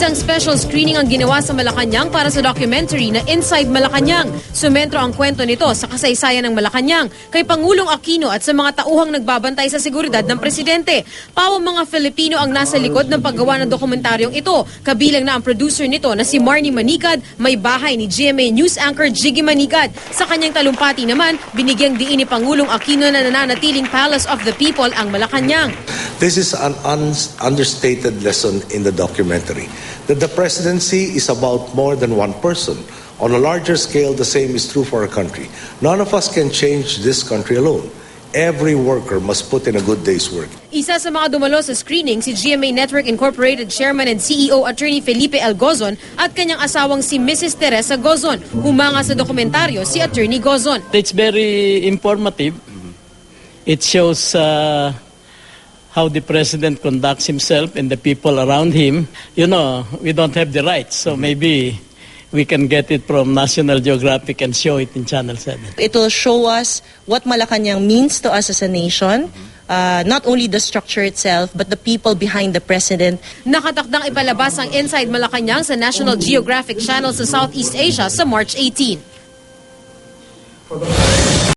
Isang special screening ang ginawa sa Malacanang para sa documentary na Inside Malacanang. Sumentro ang kwento nito sa kasaysayan ng Malacanang kay Pangulong Aquino at sa mga tauhang nagbabantay sa seguridad ng presidente. Pawang mga Filipino ang nasa likod ng paggawa ng dokumentaryong ito. Kabilang na ang producer nito na si Marnie Manicad, may bahay ni GMA News anchor Jiggy Manicad. Sa kanyang talumpati naman, binigyang diin ni Pangulong Aquino na nananatiling Palace of the People ang Malacanang. This is an understated lesson in the documentary, that the presidency is about more than one person. On a larger scale, the same is true for our country. None of us can change this country alone. Every worker must put in a good day's work. Isa sa mga dumalo sa screening si GMA Network Incorporated Chairman and CEO Attorney Felipe L. Gozon at kanyang asawang si Mrs. Teresa Gozon. Humanga sa dokumentaryo si Attorney Gozon. It's very informative. It shows how the president conducts himself and the people around him. You know, we don't have the rights, so maybe we can get it from National Geographic and show it in Channel 7. It will show us what Malacanang means to us as a nation, not only the structure itself, but the people behind the president. Nakatakdang ipalabas ang Inside Malacanang sa National Geographic Channel sa Southeast Asia sa March 18.